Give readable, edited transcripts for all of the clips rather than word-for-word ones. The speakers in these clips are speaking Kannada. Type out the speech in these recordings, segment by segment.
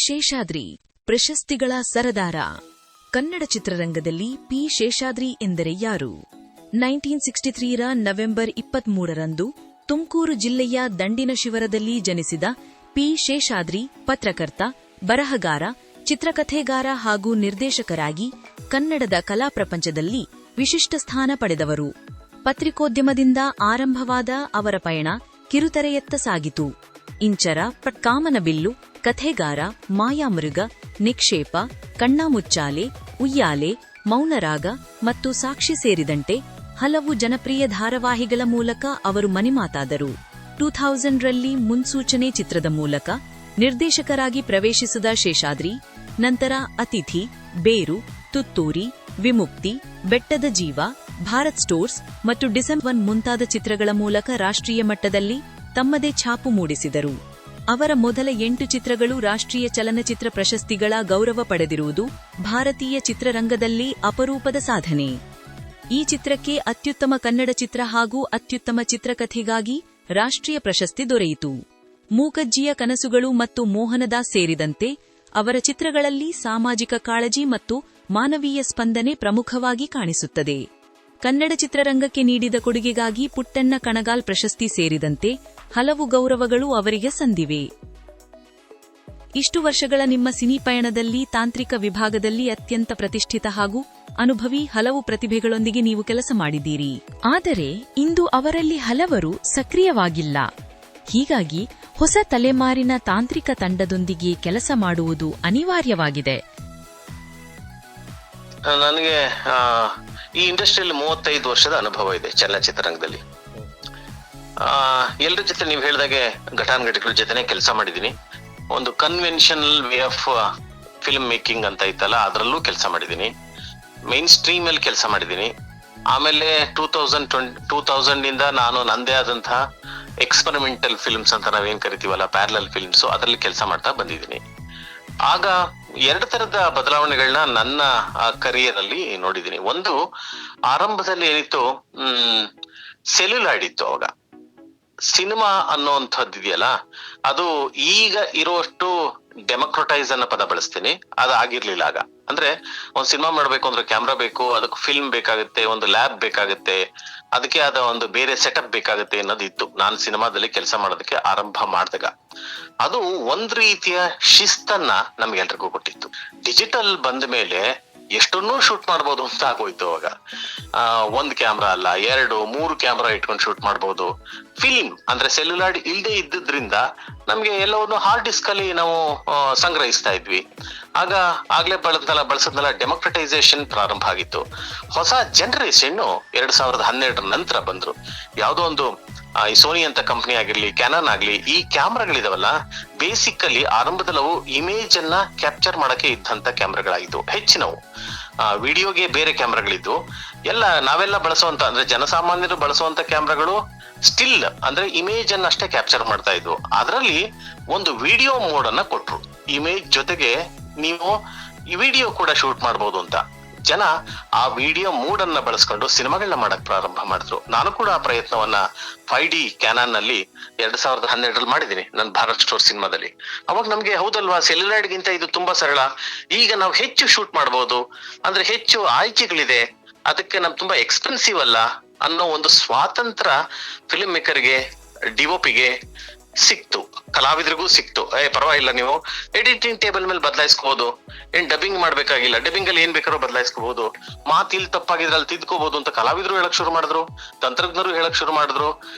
ಶೇಷಾದ್ರಿ ಪ್ರಶಸ್ತಿಗಳ ಸರದಾರ. ಕನ್ನಡ ಚಿತ್ರರಂಗದಲ್ಲಿ ಪಿ. ಶೇಷಾದ್ರಿ ಎಂದರೆ ಯಾರು? 1963ರ ನವೆಂಬರ್ 23ರಂದು ತುಮಕೂರು ಜಿಲ್ಲೆಯ ದಂಡಿನಶಿವರದಲ್ಲಿ ಜನಿಸಿದ ಪಿ. ಶೇಷಾದ್ರಿ ಪತ್ರಕರ್ತ, ಬರಹಗಾರ, ಚಿತ್ರಕಥೆಗಾರ ಹಾಗೂ ನಿರ್ದೇಶಕರಾಗಿ ಕನ್ನಡದ ಕಲಾ ಪ್ರಪಂಚದಲ್ಲಿ ವಿಶಿಷ್ಟ ಸ್ಥಾನ ಪಡೆದವರು. ಪತ್ರಿಕೋದ್ಯಮದಿಂದ ಆರಂಭವಾದ ಅವರ ಪಯಣ ಕಿರುತೆರೆಯತ್ತ ಸಾಗಿತು. ಇಂಚರ, ಕಾಮನಬಿಲ್ಲು, ಕಥೆಗಾರ, ಮಾಯಾಮೃಗ, ನಿಕ್ಷೇಪ, ಕಣ್ಣಾಮುಚ್ಚಾಲೆ, ಉಯ್ಯಾಲೆ, ಮೌನರಾಗ ಮತ್ತು ಸಾಕ್ಷಿ ಸೇರಿದಂತೆ ಹಲವು ಜನಪ್ರಿಯ ಧಾರಾವಾಹಿಗಳ ಮೂಲಕ ಅವರು ಮನೆಮಾತಾದರು. 2000ರಲ್ಲಿ ಮುನ್ಸೂಚನೆ ಚಿತ್ರದ ಮೂಲಕ ನಿರ್ದೇಶಕರಾಗಿ ಪ್ರವೇಶಿಸಿದ ಶೇಷಾದ್ರಿ ನಂತರ ಅತಿಥಿ, ಬೇರು, ತುತ್ತೂರಿ, ವಿಮುಕ್ತಿ, ಬೆಟ್ಟದ ಜೀವ, ಭಾರತ್ ಸ್ಟೋರ್ಸ್ ಮತ್ತು ಡಿಸೆಂಬರ್ ಮುಂತಾದ ಚಿತ್ರಗಳ ಮೂಲಕ ರಾಷ್ಟ್ರೀಯ ಮಟ್ಟದಲ್ಲಿ ತಮ್ಮದೇ ಛಾಪು ಮೂಡಿಸಿದರು. ಅವರ ಮೊದಲ 8 ಚಿತ್ರಗಳು ರಾಷ್ಟ್ರೀಯ ಚಲನಚಿತ್ರ ಪ್ರಶಸ್ತಿಗಳ ಗೌರವ ಪಡೆದಿರುವುದು ಭಾರತೀಯ ಚಿತ್ರರಂಗದಲ್ಲಿ ಅಪರೂಪದ ಸಾಧನೆ. ಈ ಚಿತ್ರಕ್ಕೆ ಅತ್ಯುತ್ತಮ ಕನ್ನಡ ಚಿತ್ರ ಹಾಗೂ ಅತ್ಯುತ್ತಮ ಚಿತ್ರಕಥೆಗಾಗಿ ರಾಷ್ಟ್ರೀಯ ಪ್ರಶಸ್ತಿ ದೊರೆಯಿತು. ಮೂಕಜ್ಜಿಯ ಕನಸುಗಳು ಮತ್ತು ಮೋಹನದಾಸ್ ಸೇರಿದಂತೆ ಅವರ ಚಿತ್ರಗಳಲ್ಲಿ ಸಾಮಾಜಿಕ ಕಾಳಜಿ ಮತ್ತು ಮಾನವೀಯ ಸ್ಪಂದನೆ ಪ್ರಮುಖವಾಗಿ ಕಾಣಿಸುತ್ತದೆ. ಕನ್ನಡ ಚಿತ್ರರಂಗಕ್ಕೆ ನೀಡಿದ ಕೊಡುಗೆಗಾಗಿ ಪುಟ್ಟಣ್ಣ ಕಣಗಾಲ್ ಪ್ರಶಸ್ತಿ ಸೇರಿದಂತೆ ಹಲವು ಗೌರವಗಳು ಅವರಿಗೆ ಸಂದಿವೆ. ಇಷ್ಟು ವರ್ಷಗಳ ನಿಮ್ಮ ಸಿನಿ ಪಯಣದಲ್ಲಿ ತಾಂತ್ರಿಕ ವಿಭಾಗದಲ್ಲಿ ಅತ್ಯಂತ ಪ್ರತಿಷ್ಠಿತ ಹಾಗೂ ಅನುಭವಿ ಹಲವು ಪ್ರತಿಭೆಗಳೊಂದಿಗೆ ನೀವು ಕೆಲಸ ಮಾಡಿದ್ದೀರಿ. ಆದರೆ ಇಂದು ಅವರಲ್ಲಿ ಹಲವರು ಸಕ್ರಿಯವಾಗಿಲ್ಲ. ಹೀಗಾಗಿ ಹೊಸ ತಲೆಮಾರಿನ ತಾಂತ್ರಿಕ ತಂಡದೊಂದಿಗೆ ಕೆಲಸ ಮಾಡುವುದು ಅನಿವಾರ್ಯವಾಗಿದೆ. ನನಗೆ ಈ ಇಂಡಸ್ಟ್ರಿಯಲ್ಲಿ 35 ವರ್ಷದ ಅನುಭವ ಇದೆ ಚಲನಚಿತ್ರರಂಗದಲ್ಲಿ. ಎಲ್ಲರ ಜೊತೆ ನೀವು ಹೇಳಿದಾಗೆ ಘಟಾನುಘಟಿಗಳ ಜೊತೆನೆ ಕೆಲಸ ಮಾಡಿದ್ದೀನಿ. ಒಂದು conventional way of film making ಅಂತ ಇತ್ತಲ್ಲ, ಅದರಲ್ಲೂ ಕೆಲಸ ಮಾಡಿದ್ದೀನಿ. ಮೈನ್ ಸ್ಟ್ರೀಮ್ ಅಲ್ಲಿ ಕೆಲಸ ಮಾಡಿದ್ದೀನಿ. ಆಮೇಲೆ 2000 ನಾನು ನಂದೇ ಆದಂತಹ ಎಕ್ಸ್ಪೆರಿಮೆಂಟಲ್ ಫಿಲ್ಮ್ಸ್ ಅಂತ ನಾವೇನ್ ಕರಿತೀವಲ್ಲ, ಪ್ಯಾರಲಲ್ ಫಿಲ್ಮ್ಸ್, ಅದರಲ್ಲಿ ಕೆಲಸ ಮಾಡ್ತಾ ಬಂದಿದ್ದೀನಿ. ಆಗ 2 ತರದ ಬದಲಾವಣೆಗಳನ್ನ ನನ್ನ ಕರಿಯರ್ ಅಲ್ಲಿ ನೋಡಿದ್ದೀನಿ. ಒಂದು, ಆರಂಭದಲ್ಲಿ ಏನಿತ್ತು, ಸೆಲ್ಯುಲಾಯ್ಡ್ ಇತ್ತು. ಅವಾಗ ಸಿನಿಮಾ ಅನ್ನೋಂಥದ್ದು ಇದೆಯಲ್ಲ, ಅದು ಈಗ ಇರುವಷ್ಟು ಡೆಮೋಕ್ರಟೈಸ್ ಅನ್ನೋ ಪದ ಬಳಸ್ತೀನಿ, ಅದು ಆಗಿರ್ಲಿಲ್ಲ ಆಗ. ಅಂದ್ರೆ ಒಂದ್ ಸಿನಿಮಾ ಮಾಡ್ಬೇಕು ಅಂದ್ರೆ ಕ್ಯಾಮ್ರಾ ಬೇಕು, ಅದಕ್ಕೆ ಫಿಲ್ಮ್ ಬೇಕಾಗುತ್ತೆ, ಒಂದು ಲ್ಯಾಬ್ ಬೇಕಾಗುತ್ತೆ, ಅದಕ್ಕೆ ಆದ ಒಂದು ಬೇರೆ ಸೆಟಪ್ ಬೇಕಾಗುತ್ತೆ ಅನ್ನೋದು ಇತ್ತು ನಾನು ಸಿನಿಮಾದಲ್ಲಿ ಕೆಲಸ ಮಾಡೋದಕ್ಕೆ ಆರಂಭ ಮಾಡಿದಾಗ. ಅದು ಒಂದ್ ರೀತಿಯ ಶಿಸ್ತನ್ನ ನಮ್ಗೆಲ್ರಿಗೂ ಕೊಟ್ಟಿತ್ತು. ಡಿಜಿಟಲ್ ಬಂದ ಮೇಲೆ ಎಷ್ಟನ್ನೂ ಶೂಟ್ ಮಾಡ್ಬೋದು ಅಂತ ಆಗೋಯ್ತು. ಅವಾಗ 1 ಕ್ಯಾಮ್ರಾ ಅಲ್ಲ, 2, 3 ಕ್ಯಾಮ್ರಾ ಇಟ್ಕೊಂಡು ಶೂಟ್ ಮಾಡ್ಬೋದು. ಫಿಲ್ಮ್ ಅಂದ್ರೆ ಸೆಲ್ಯುಲಾಯ್ಡ್ ಇಲ್ದೇ ಇದ್ದಿದ್ರಿಂದ ನಮ್ಗೆ ಎಲ್ಲವನ್ನು ಹಾರ್ಡ್ ಡಿಸ್ಕ್ ಅಲ್ಲಿ ನಾವು ಸಂಗ್ರಹಿಸ್ತಾ ಇದ್ವಿ. ಆಗ್ಲೇ ಬಳಸದ್ನೆಲ್ಲ ಡೆಮೋಕ್ರಟೈಸೇಷನ್ ಪ್ರಾರಂಭ ಆಗಿತ್ತು. ಹೊಸ ಜನರೇಷನ್ 2012 ನಂತರ ಬಂದ್ರು. ಯಾವುದೋ ಒಂದು ಈ ಸೋನಿ ಅಂತ ಕಂಪನಿ ಆಗಿರ್ಲಿ, ಕ್ಯಾನನ್ ಆಗ್ಲಿ, ಈ ಕ್ಯಾಮ್ರಾಗಳಿದಾವಲ್ಲ, ಬೇಸಿಕಲಿ ಆರಂಭದಲ್ಲಿ ಅವು ಇಮೇಜ್ ಅನ್ನ ಕ್ಯಾಪ್ಚರ್ ಮಾಡಕ್ಕೆ ಇದ್ದಂತ ಕ್ಯಾಮ್ರಾಗಳಾಗಿದ್ವು. ಹೆಚ್ಚಿನವು ವಿಡಿಯೋಗೆ ಬೇರೆ ಕ್ಯಾಮ್ರಾಗಳಿದ್ವು. ನಾವೆಲ್ಲ ಬಳಸುವಂತ ಅಂದ್ರೆ ಜನಸಾಮಾನ್ಯರು ಬಳಸುವಂತ ಕ್ಯಾಮ್ರಾಗಳು ಸ್ಟಿಲ್ ಅಂದ್ರೆ ಇಮೇಜ್ ಅನ್ನ ಅಷ್ಟೇ ಕ್ಯಾಪ್ಚರ್ ಮಾಡ್ತಾ ಇದ್ವು. ಅದರಲ್ಲಿ ಒಂದು ವಿಡಿಯೋ ಮೋಡ್ ಅನ್ನ ಕೊಟ್ರು. ಇಮೇಜ್ ಜೊತೆಗೆ ನೀವು ಈ ವಿಡಿಯೋ ಕೂಡ ಶೂಟ್ ಮಾಡಬಹುದು ಅಂತ. ಜನ ಆ ವಿಡಿಯೋ ಮೂಡ್ ಅನ್ನ ಬಳಸ್ಕೊಂಡು ಸಿನಿಮಾಗಳನ್ನ ಮಾಡಕ್ ಪ್ರಾರಂಭ ಮಾಡಿದ್ರು. ನಾನು ಕೂಡ ಆ ಪ್ರಯತ್ನವನ್ನ 5D ಕ್ಯಾನನ್ ನಲ್ಲಿ 2012 ಮಾಡಿದ್ದೀನಿ, ನನ್ನ ಭಾರತ್ ಸ್ಟೋರ್ ಸಿನಿಮಾದಲ್ಲಿ. ಅವಾಗ ನಮ್ಗೆ ಹೌದಲ್ವಾ, ಸೆಲ್ಯುಲಾಯ್ಡ್ ಗಿಂತ ಇದು ತುಂಬಾ ಸರಳ, ಈಗ ನಾವು ಹೆಚ್ಚು ಶೂಟ್ ಮಾಡಬಹುದು, ಅಂದ್ರೆ ಹೆಚ್ಚು ಆಯ್ಕೆಗಳಿದೆ, ಅದಕ್ಕೆ ನಮ್ ತುಂಬಾ ಎಕ್ಸ್ಪೆನ್ಸಿವ್ ಅಲ್ಲ ಅನ್ನೋ ಒಂದು ಸ್ವಾತಂತ್ರ್ಯ ಫಿಲ್ಮ್ ಮೇಕರ್ಗೆ, ಡಿಒಪಿಗೆ ಸಿಕ್ತು, ಕಲಾವಿದರಿಗೂ ಸಿಕ್ತು. ಪರವಾಗಿಲ್ಲ, ನೀವು ಎಡಿಟಿಂಗ್ ಟೇಬಲ್ ಮೇಲೆ ಬದಲಾಯಿಸ್ಕೋಬಹುದು, ಏನ್ ಡಬ್ಬಿಂಗ್ ಮಾಡ್ಬೇಕಾಗಿಲ್ಲ, ಡಬ್ಬಿಂಗ್ ಅಲ್ಲಿ ಏನ್ ಬೇಕಾದ್ರೂ ಬದಲಾಯಿಸ್ಕೋಬಹುದು, ಮಾತು ಇಲ್ಲಿ ತಪ್ಪಾಗಿದ್ರೆ ಅಲ್ಲಿ ತಿದ್ಕೋಬಹುದು ಅಂತ ಕಲಾವಿದರು ಹೇಳಕ್ ಶುರು ಮಾಡಿದ್ರು, ತಂತ್ರಜ್ಞರು ಹೇಳಕ್ ಶುರು ಮಾಡಿದ್ರು.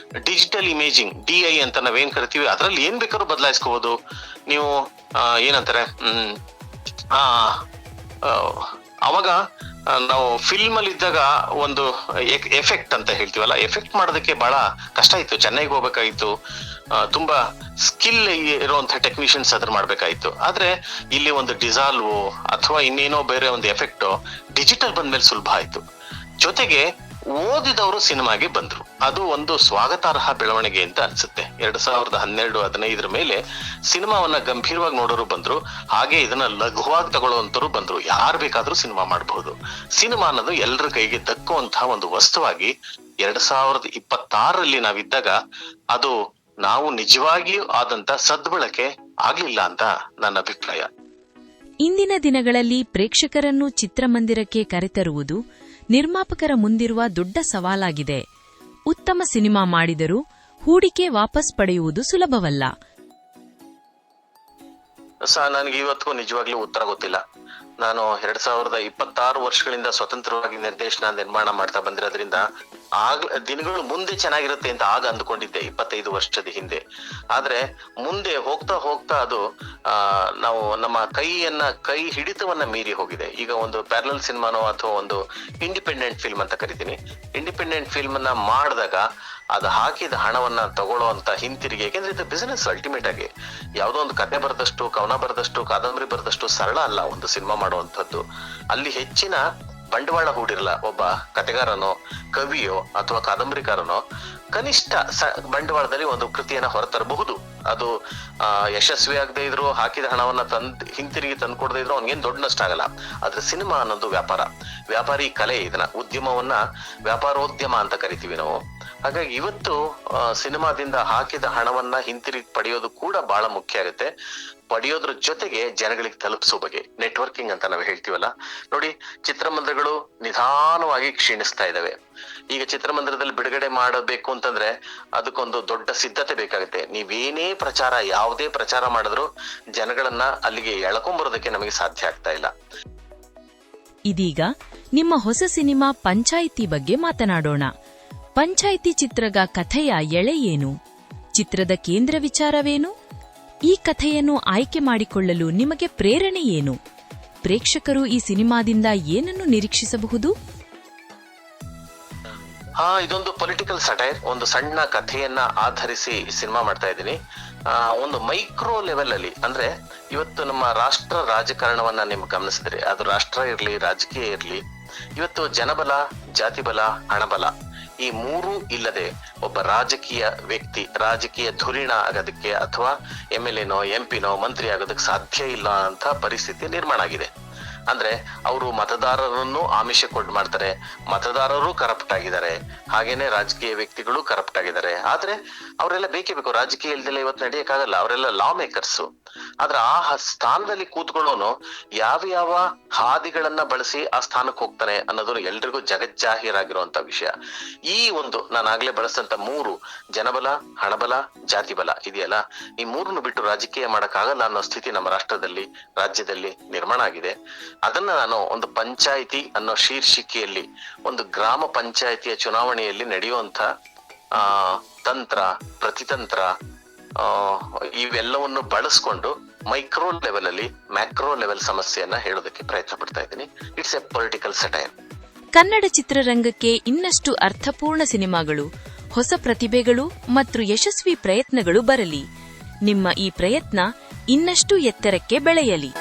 ಡಿಜಿಟಲ್ ಇಮೇಜಿಂಗ್, DI ಅಂತ ನಾವೇನ್ ಕರಿತೀವಿ, ಅದ್ರಲ್ಲಿ ಏನ್ ಬೇಕಾದ್ರೂ ಬದಲಾಯಿಸ್ಕೋಬಹುದು. ನೀವು ಏನಂತಾರೆ, ಅವಾಗ ನಾವು ಫಿಲ್ಮ್ ಅಲ್ಲಿ ಇದ್ದಾಗ ಒಂದು ಎಫೆಕ್ಟ್ ಅಂತ ಹೇಳ್ತೀವಲ್ಲ, ಎಫೆಕ್ಟ್ ಮಾಡೋದಕ್ಕೆ ಬಹಳ ಕಷ್ಟ ಇತ್ತು. ಚೆನ್ನೈಗೆ ಹೋಗ್ಬೇಕಾಗಿತ್ತು, ತುಂಬಾ ಸ್ಕಿಲ್ ಇರುವಂತಹ ಟೆಕ್ನಿಷಿಯನ್ಸ್ ಅದ್ರ ಮಾಡ್ಬೇಕಾಯ್ತು. ಆದ್ರೆ ಇಲ್ಲಿ ಒಂದು ಡಿಸಾಲ್ವ್ ಅಥವಾ ಇನ್ನೇನೋ ಬೇರೆ ಒಂದು ಎಫೆಕ್ಟ್ ಡಿಜಿಟಲ್ ಬಂದ್ಮೇಲೆ ಸುಲಭ ಆಯ್ತು. ಜೊತೆಗೆ ಓದಿದವರು ಸಿನಿಮಾಗೆ ಬಂದ್ರು. ಅದು ಒಂದು ಸ್ವಾಗತಾರ್ಹ ಬೆಳವಣಿಗೆ ಅಂತ ಅನ್ಸುತ್ತೆ. 2012-15 ಮೇಲೆ ಸಿನಿಮಾವನ್ನ ಗಂಭೀರವಾಗಿ ನೋಡೋರು ಬಂದ್ರು, ಹಾಗೆ ಇದನ್ನ ಲಘುವಾಗಿ ತಗೊಳ್ಳುವಂತರು ಬಂದ್ರು. ಯಾರು ಬೇಕಾದ್ರೂ ಸಿನಿಮಾ ಮಾಡಬಹುದು. ಸಿನಿಮಾ ಅನ್ನೋದು ಎಲ್ಲರ ಕೈಗೆ ದಕ್ಕುವಂತಹ ಒಂದು ವಸ್ತುವಾಗಿ 2026ರಲ್ಲಿ ನಾವಿದ್ದಾಗ ಅದು ನಾವು ನಿಜವಾಗಿಯೂ ಆದಂತ ಸದ್ಬಳಕೆ ಆಗ್ಲಿಲ್ಲ ಅಂತ ನನ್ನ ಅಭಿಪ್ರಾಯ. ಇಂದಿನ ದಿನಗಳಲ್ಲಿ ಪ್ರೇಕ್ಷಕರನ್ನು ಚಿತ್ರಮಂದಿರಕ್ಕೆ ಕರೆತರುವುದು ನಿರ್ಮಾಪಕರ ಮುಂದಿರುವ ದೊಡ್ಡ ಸವಾಲಾಗಿದೆ. ಉತ್ತಮ ಸಿನಿಮಾ ಮಾಡಿದರೂ ಹೂಡಿಕೆ ವಾಪಸ್ ಪಡೆಯುವುದು ಸುಲಭವಲ್ಲ. ನನಗೆ ಇವತ್ತಿಗೂ ನಿಜವಾಗ್ಲೂ ಉತ್ತರ ಗೊತ್ತಿಲ್ಲ. ನಾನು 2026 ವರ್ಷಗಳಿಂದ ಸ್ವತಂತ್ರವಾಗಿ ನಿರ್ಮಾಣ ಮಾಡ್ತಾ ಬಂದಿರೋದ್ರಿಂದ ದಿನಗಳು ಮುಂದೆ ಚೆನ್ನಾಗಿರುತ್ತೆ ಅಂತ ಆಗ ಅಂದ್ಕೊಂಡಿದ್ದೆ 25 ವರ್ಷದ ಹಿಂದೆ. ಆದ್ರೆ ಮುಂದೆ ಹೋಗ್ತಾ ಹೋಗ್ತಾ ಅದು ನಾವು ನಮ್ಮ ಕೈ ಹಿಡಿತವನ್ನ ಮೀರಿ ಹೋಗಿದೆ. ಈಗ ಒಂದು ಪ್ಯಾರಲಲ್ ಸಿನಿಮಾನೋ ಅಥವಾ ಒಂದು ಇಂಡಿಪೆಂಡೆಂಟ್ ಫಿಲ್ಮ್ ಅಂತ ಕರಿತೀನಿ, ಇಂಡಿಪೆಂಡೆಂಟ್ ಫಿಲ್ಮ್ ಅನ್ನ ಮಾಡಿದಾಗ ಅದು ಹಾಕಿದ ಹಣವನ್ನ ತಗೊಳ್ಳೋ ಅಂತ ಹಿಂತಿರುಗಿ, ಯಾಕೆಂದ್ರೆ ಇದು ಬಿಸಿನೆಸ್. ಅಲ್ಟಿಮೇಟ್ ಆಗಿ ಯಾವುದೋ ಒಂದು ಕಥೆ ಬರೆದಷ್ಟು, ಕವನ ಬರೆದಷ್ಟು, ಕಾದಂಬರಿ ಬರೆದಷ್ಟು ಸರಳ ಅಲ್ಲ ಒಂದು ಸಿನಿಮಾ ಮಾಡುವಂಥದ್ದು. ಅಲ್ಲಿ ಹೆಚ್ಚಿನ ಬಂಡವಾಳ ಹೂಡಿರಲ್ಲ. ಒಬ್ಬ ಕಥೆಗಾರನೋ, ಕವಿಯೋ ಅಥವಾ ಕಾದಂಬರಿಕಾರನೋ ಕನಿಷ್ಠ ಬಂಡವಾಳದಲ್ಲಿ ಒಂದು ಕೃತಿಯನ್ನ ಹೊರತರಬಹುದು. ಅದು ಯಶಸ್ವಿ ಆಗದೆ ಇದ್ರು, ಹಾಕಿದ ಹಣವನ್ನ ಹಿಂತಿರುಗಿ ತಂದ್ಕೊಡದೇ ಇದ್ರು ಅವ್ನಿಗೇನ್ ದೊಡ್ಡ ನಷ್ಟ ಆಗಲ್ಲ. ಆದ್ರೆ ಸಿನಿಮಾ ಅನ್ನೋದು ವ್ಯಾಪಾರಿ ಕಲೆ. ಇದನ್ನ ಉದ್ಯಮವನ್ನ ವ್ಯಾಪಾರೋದ್ಯಮ ಅಂತ ಕರಿತೀವಿ ನಾವು. ಹಾಗಾಗಿ ಇವತ್ತು ಸಿನಿಮಾದಿಂದ ಹಾಕಿದ ಹಣವನ್ನ ಹಿಂತಿರುಗಿ ಪಡೆಯೋದು ಕೂಡ ಬಹಳ ಮುಖ್ಯ ಆಗುತ್ತೆ. ಪಡೆಯೋದ್ರ ಜೊತೆಗೆ ಜನಗಳಿಗೆ ತಲುಪಿಸೋ ಬಗ್ಗೆ ನೆಟ್ವರ್ಕಿಂಗ್ ಅಂತ ನಾವು ಹೇಳ್ತೀವಲ್ಲ ನೋಡಿ, ಚಿತ್ರಮಂದಿರಗಳು ನಿಧಾನವಾಗಿ ಕ್ಷೀಣಿಸ್ತಾ ಇದಾವೆ. ಈಗ ಚಿತ್ರಮಂದಿರದಲ್ಲಿ ಬಿಡುಗಡೆ ಮಾಡಬೇಕು ಅಂತಂದ್ರೆ ಅದಕ್ಕೊಂದು ದೊಡ್ಡ ಸಿದ್ಧತೆ ಬೇಕಾಗುತ್ತೆ. ನೀವೇನೇ ಯಾವುದೇ ಪ್ರಚಾರ ಮಾಡಿದ್ರು ಜನಗಳನ್ನ ಅಲ್ಲಿಗೆ ಎಳ್ಕೊಂಬರೋದಕ್ಕೆ ನಮಗೆ ಸಾಧ್ಯ ಆಗ್ತಾ ಇಲ್ಲ. ಇದೀಗ ನಿಮ್ಮ ಹೊಸ ಸಿನಿಮಾ ಪಂಚಾಯಿತಿ ಬಗ್ಗೆ ಮಾತನಾಡೋಣ. ಪಂಚಾಯಿತಿ ಚಿತ್ರದ ಕಥೆಯ ಎಳೆ ಏನು? ಚಿತ್ರದ ಕೇಂದ್ರ ವಿಚಾರವೇನು? ಈ ಕಥೆಯನ್ನು ಆಯ್ಕೆ ಮಾಡಿಕೊಳ್ಳಲು ನಿಮಗೆ ಪ್ರೇರಣೆ ಏನು? ಪ್ರೇಕ್ಷಕರು ಈ ಸಿನಿಮಾದಿಂದ ಏನನ್ನು ನಿರೀಕ್ಷಿಸಬಹುದು? ಇದೊಂದು ಪೊಲಿಟಿಕಲ್ ಸಟೈರ್. ಒಂದು ಸಣ್ಣ ಕಥೆಯನ್ನ ಆಧರಿಸಿ ಸಿನಿಮಾ ಮಾಡ್ತಾ ಇದ್ದೀನಿ. ಒಂದು ಮೈಕ್ರೋ ಲೆವೆಲ್ ಅಲ್ಲಿ, ಅಂದ್ರೆ ಇವತ್ತು ನಮ್ಮ ರಾಷ್ಟ್ರ ರಾಜಕಾರಣವನ್ನ ನಿಮ್ಗೆ ಗಮನಿಸಿದ್ರೆ, ಅದು ರಾಷ್ಟ್ರ ಇರ್ಲಿ, ರಾಜಕೀಯ ಇರ್ಲಿ, ಇವತ್ತು ಜನಬಲ, ಜಾತಿ ಬಲ, ಹಣಬಲ ಈ ಮೂರೂ ಇಲ್ಲದೆ ಒಬ್ಬ ರಾಜಕೀಯ ವ್ಯಕ್ತಿ ರಾಜಕೀಯ ಧುರೀಣ ಆಗೋದಕ್ಕೆ ಅಥವಾ MLAನೋ MP ನೋ ಮಂತ್ರಿ ಆಗೋದಕ್ಕೆ ಸಾಧ್ಯ ಇಲ್ಲ ಅಂತ ಪರಿಸ್ಥಿತಿ ನಿರ್ಮಾಣ ಆಗಿದೆ. ಅಂದ್ರೆ ಅವರು ಮತದಾರರನ್ನು ಆಮಿಷ ಮಾಡ್ತಾರೆ, ಮತದಾರರು ಕರಪ್ಟ್ ಆಗಿದ್ದಾರೆ, ಹಾಗೇನೆ ರಾಜಕೀಯ ವ್ಯಕ್ತಿಗಳು ಕರಪ್ಟ್ ಆಗಿದ್ದಾರೆ. ಆದ್ರೆ ಅವರೆಲ್ಲ ಬೇಕೇ ಬೇಕು. ರಾಜಕೀಯ ಇಲ್ದೆಲ್ಲ ಇವತ್ತು ನಡೆಯಕ್ಕಾಗಲ್ಲ. ಅವರೆಲ್ಲ ಲಾ ಮೇಕರ್ಸ್. ಆದ್ರೆ ಆ ಸ್ಥಾನದಲ್ಲಿ ಕೂತ್ಕೊಳ್ಳೋನು ಯಾವ ಹಾದಿಗಳನ್ನ ಬಳಸಿ ಆ ಸ್ಥಾನಕ್ಕೆ ಹೋಗ್ತಾನೆ ಅನ್ನೋದು ಎಲ್ರಿಗೂ ಜಗಜ್ಜಾಹೀರಾಗಿರುವಂತ ವಿಷಯ. ಈ ಒಂದು ನಾನಾಗ್ಲೇ ಬಳಸಿದಂತ ಮೂರು, ಜನಬಲ, ಹಣಬಲ, ಜಾತಿ ಬಲ ಇದೆಯಲ್ಲ, ಈ ಮೂರನ್ನು ಬಿಟ್ಟು ರಾಜಕೀಯ ಮಾಡಕ್ಕಾಗಲ್ಲ ಅನ್ನೋ ಸ್ಥಿತಿ ನಮ್ಮ ರಾಷ್ಟ್ರದಲ್ಲಿ, ರಾಜ್ಯದಲ್ಲಿ ನಿರ್ಮಾಣ ಆಗಿದೆ. ಅದನ್ನ ನಾನು ಒಂದು ಪಂಚಾಯಿತಿ ಅನ್ನೋ ಶೀರ್ಷಿಕೆಯಲ್ಲಿ, ಒಂದು ಗ್ರಾಮ ಪಂಚಾಯಿತಿಯ ಚುನಾವಣೆಯಲ್ಲಿ ನಡೆಯುವಂತ ತಂತ್ರ, ಪ್ರತಿತಂತ್ರ ಇವೆಲ್ಲವನ್ನು ಬಳಸ್ಕೊಂಡು ಮೈಕ್ರೋ ಲೆವೆಲ್ ಅಲ್ಲಿ ಮ್ಯಾಕ್ರೋ ಲೆವೆಲ್ ಸಮಸ್ಯೆಯನ್ನ ಹೇಳೋದಕ್ಕೆ ಪ್ರಯತ್ನ ಪಡ್ತಾ ಇದ್ದೀನಿ. It's A political satire. Kannada ಚಿತ್ರರಂಗಕ್ಕೆ ಇನ್ನಷ್ಟು ಅರ್ಥಪೂರ್ಣ ಸಿನಿಮಾಗಳು, ಹೊಸ ಪ್ರತಿಭೆಗಳು ಮತ್ತು ಯಶಸ್ವಿ ಪ್ರಯತ್ನಗಳು ಬರಲಿ. ನಿಮ್ಮ ಈ ಪ್ರಯತ್ನ ಇನ್ನಷ್ಟು ಎತ್ತರಕ್ಕೆ ಬೆಳೆಯಲಿ.